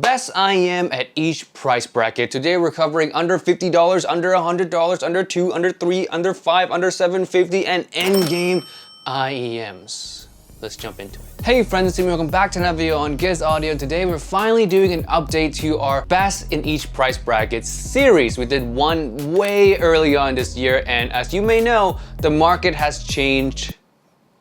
Best IEM at each price bracket. Today we're covering under $50, under $100, under $2, under $3, under $5, under $750, and endgame IEMs. Let's jump into it. Hey friends, and welcome back to another video on Giz Audio. Today we're finally doing an update to our best in each price bracket series. We did one way early on this year, and as you may know, the market has changed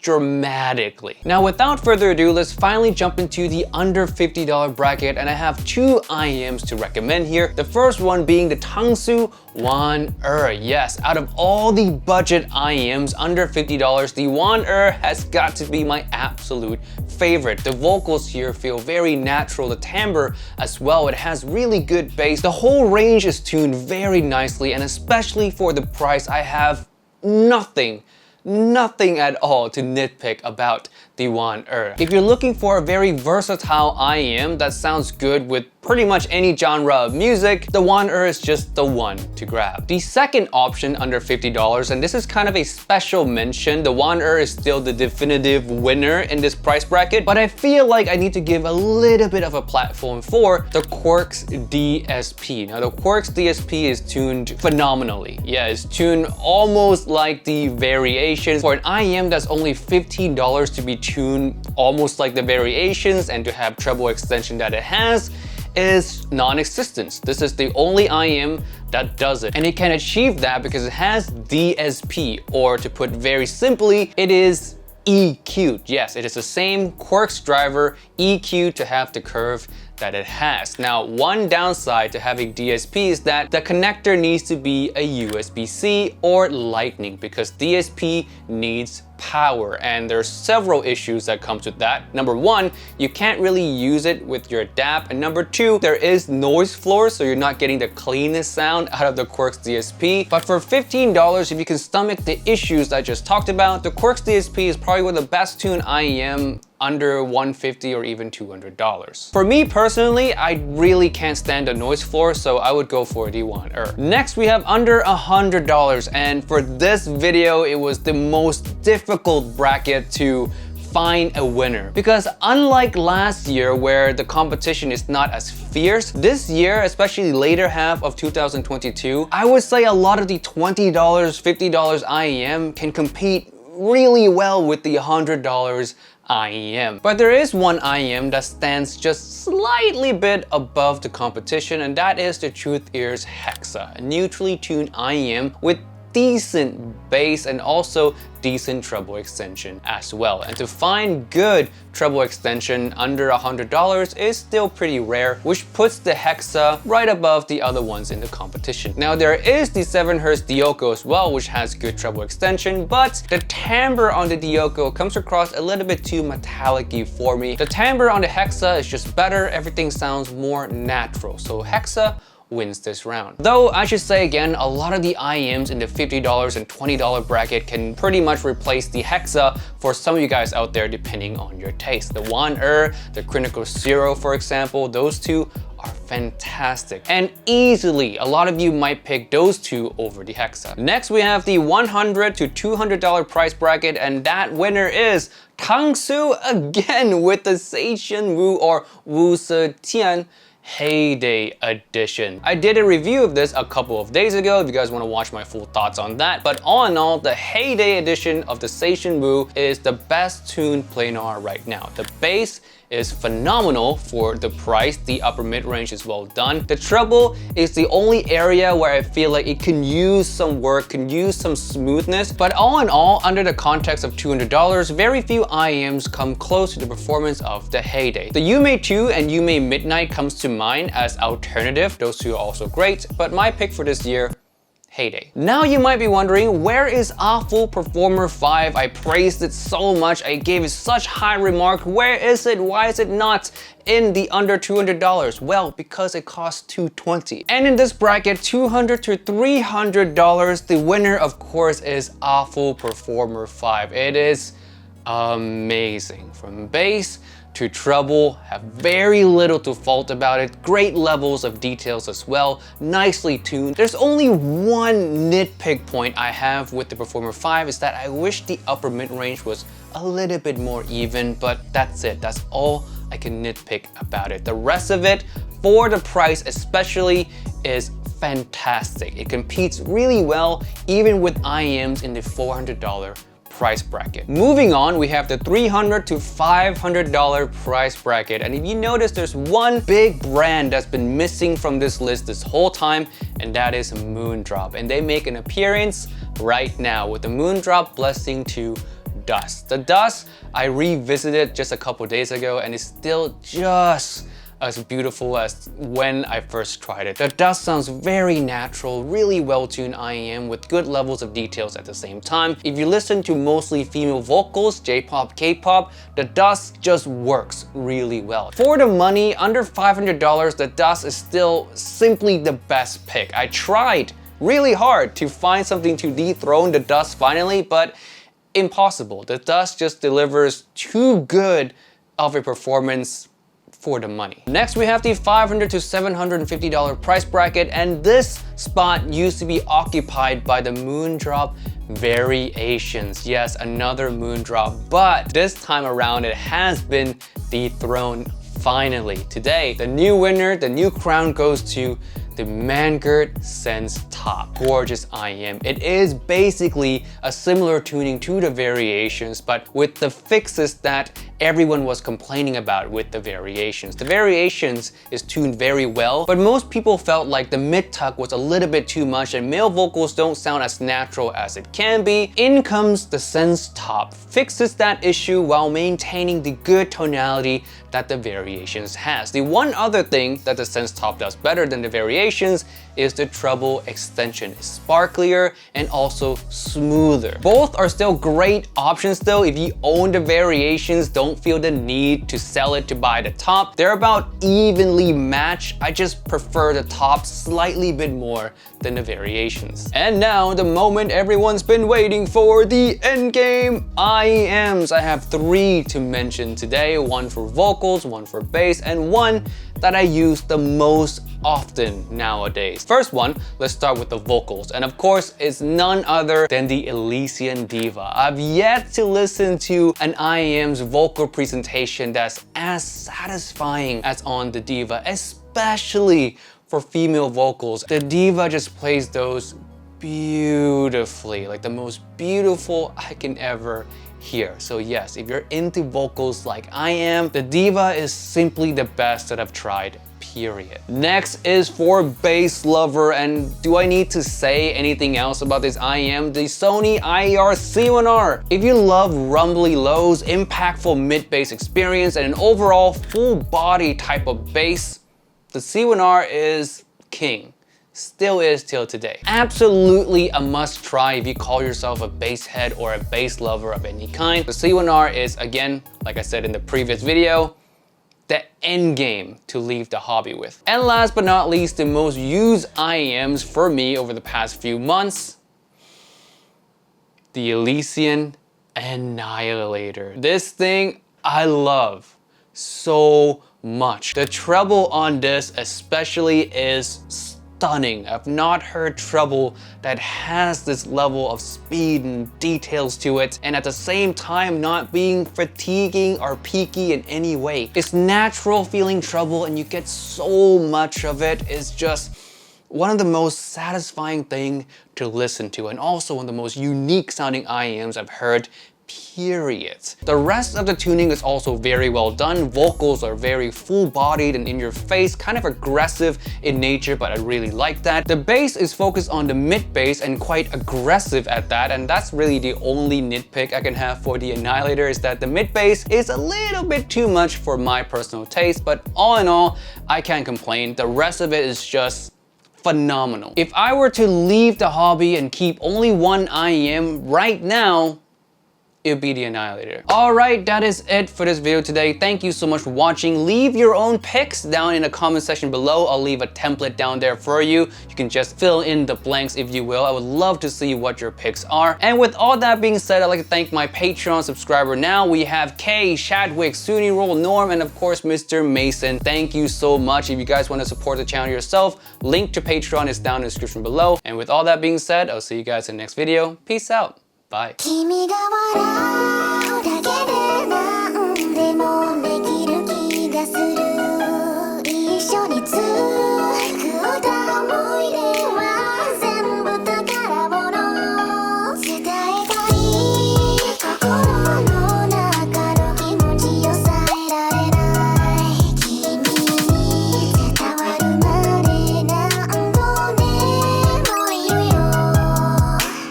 dramatically. Now, without further ado, let's finally jump into the under $50 bracket, and I have two IEMs to recommend here. The first one being the Tangsu Wan Yes, out of all the budget IEMs under $50, the Wan has got to be my absolute favorite. The vocals here feel very natural, the timbre as well, it has really good bass. The whole range is tuned very nicely, and especially for the price, I have nothing at all to nitpick about the Wan. If you're looking for a very versatile IEM that sounds good with pretty much any genre of music, the Wan is just the one to grab. The second option under $50, and this is kind of a special mention, the Wan is still the definitive winner in this price bracket, but I feel like I need to give a little bit of a platform for the Quarks DSP. Now the Quarks DSP is tuned phenomenally. Yeah, it's tuned almost like the variations. For an IEM that's only $15 to be tuned almost like the variations and to have treble extension that it has is non-existent. This is the only IEM that does it, and it can achieve that because it has DSP, or to put very simply, it is EQ'd. Yes, it is the same Quarks driver EQ to have the curve that it has. Now, one downside to having DSP is that the connector needs to be a USB-C or Lightning, because DSP needs power, and there's several issues that comes with that. Number one, you can't really use it with your DAP, and number two, there is noise floor, so you're not getting the cleanest sound out of the Quarks DSP. But for $15, if you can stomach the issues I just talked about, the Quarks DSP is probably one of the best tuned IEM under $150 or even $200. For me personally, I really can't stand the noise floor, so I would go for the Wan. Next, we have under $100, and for this video, it was the most difficult bracket to find a winner, because unlike last year where the competition is not as fierce, this year, especially later half of 2022, I would say a lot of the $20, $50 IEM can compete really well with the $100 IEM. But there is one IEM that stands just slightly bit above the competition, and that is the Truthears Hexa, a neutrally tuned IEM with decent bass and also decent treble extension as well. And to find good treble extension under $100 is still pretty rare, which puts the Hexa right above the other ones in the competition. Now there is the 7Hz Dioko as well, which has good treble extension, but the timbre on the Dioko comes across a little bit too metallic-y for me. The timbre on the Hexa is just better, everything sounds more natural, so Hexa wins this round. Though I should say again, a lot of the IEMs in the $50 and $20 bracket can pretty much replace the Hexa for some of you guys out there depending on your taste. The Wan the Critical Zero, for example, those two are fantastic, and easily a lot of you might pick those two over the Hexa. Next, we have the $100 to $200 price bracket, and that winner is Tangsu again with the Seishin Wu or Wu Se Tian Heyday Edition. I did a review of this a couple of days ago if you guys want to watch my full thoughts on that, but all in all, the Heyday Edition of the Seishin Wu is the best tuned planar right now. The bass is phenomenal for the price, the upper mid-range is well done. The treble is the only area where I feel like it can use some work, can use some smoothness, but all in all, under the context of $200, very few IEMs come close to the performance of the Heyday. The Yume 2 and Yume Midnight comes to mind as alternative, those two are also great, but my pick for this year, Heyday. Now you might be wondering, where is Awful Performer 5? I praised it so much, I gave it such high remark. Where is it? Why is it not in the under $200? Well, because it costs $220. And in this bracket, $200 to $300, the winner of course is Awful Performer 5. It is amazing. From bass to treble, have very little to fault about it, great levels of details as well, nicely tuned. There's only one nitpick point I have with the Performer 5 is that I wish the upper mid-range was a little bit more even, but that's it. That's all I can nitpick about it. The rest of it, for the price especially, is fantastic. It competes really well even with IEMs in the $400 price bracket. Moving on, we have the $300 to $500 price bracket. And if you notice, there's one big brand that's been missing from this list this whole time, and that is Moondrop. And they make an appearance right now with the Moondrop Blessing 2 Dust. The Dust, I revisited just a couple days ago, and it's still just as beautiful as when I first tried it. The Dust sounds very natural, really well-tuned IEM with good levels of details at the same time. If you listen to mostly female vocals, J-pop, K-pop, the Dust just works really well. For the money, under $500, the Dust is still simply the best pick. I tried really hard to find something to dethrone the Dust finally, but impossible. The Dust just delivers too good of a performance for the money. Next, we have the $500 to $750 price bracket, and this spot used to be occupied by the Moondrop Variations. Yes, another Moondrop, but this time around it has been dethroned finally. Today, the new winner, the new crown goes to the Mangert Sense Top. Gorgeous IEM. It is basically a similar tuning to the Variations, but with the fixes that everyone was complaining about with the Variations. The Variations is tuned very well, but most people felt like the mid-tuck was a little bit too much and male vocals don't sound as natural as it can be. In comes the Sense Top, fixes that issue while maintaining the good tonality that the Variations has. The one other thing that the Sense Top does better than the Variations is the treble extension. It's sparklier and also smoother. Both are still great options though. If you own the Variations, don't feel the need to sell it to buy the top. They're about evenly matched. I just prefer the top slightly bit more than the Variations. And now the moment everyone's been waiting for, the endgame IEMs. I have 3 to mention today, one for vocals, one for bass, and one that I use the most often nowadays. First one, let's start with the vocals. And of course, it's none other than the Elysian Diva. I've yet to listen to an IEM's vocal presentation that's as satisfying as on the Diva, especially for female vocals. The Diva just plays those beautifully, like the most beautiful I can ever hear. So yes, if you're into vocals like I am, the Diva is simply the best that I've tried, period. Next is for bass lover, and do I need to say anything else about this IEM? The Sony IER C1R. If you love rumbly lows, impactful mid-bass experience, and an overall full body type of bass, the C1R is king. Still is till today. Absolutely a must try if you call yourself a bass head or a bass lover of any kind. The C1R is, again, like I said in the previous video, the end game to leave the hobby with. And last but not least, the most used IEMs for me over the past few months, the Elysian Annihilator. This thing I love so much. The treble on this especially is stunning. I've not heard treble that has this level of speed and details to it, and at the same time not being fatiguing or peaky in any way. It's natural feeling treble and you get so much of it. It's just one of the most satisfying things to listen to, and also one of the most unique sounding IEMs I've heard, period. The rest of the tuning is also very well done. Vocals are very full-bodied and in your face, kind of aggressive in nature, but I really like that. The bass is focused on the mid-bass and quite aggressive at that, and that's really the only nitpick I can have for the Annihilator, is that the mid-bass is a little bit too much for my personal taste, but all in all, I can't complain. The rest of it is just phenomenal. If I were to leave the hobby and keep only one IEM right now, it would be the Annihilator. Alright, that is it for this video today. Thank you so much for watching. Leave your own picks down in the comment section below. I'll leave a template down there for you. You can just fill in the blanks if you will. I would love to see what your picks are. And with all that being said, I'd like to thank my Patreon subscriber now. We have Kay, Shadwick, Suni Roll, Norm, and of course Mr. Mason. Thank you so much. If you guys want to support the channel yourself, link to Patreon is down in the description below. And with all that being said, I'll see you guys in the next video. Peace out. Bye. 君が笑うだけで何でもできる気がする一緒にす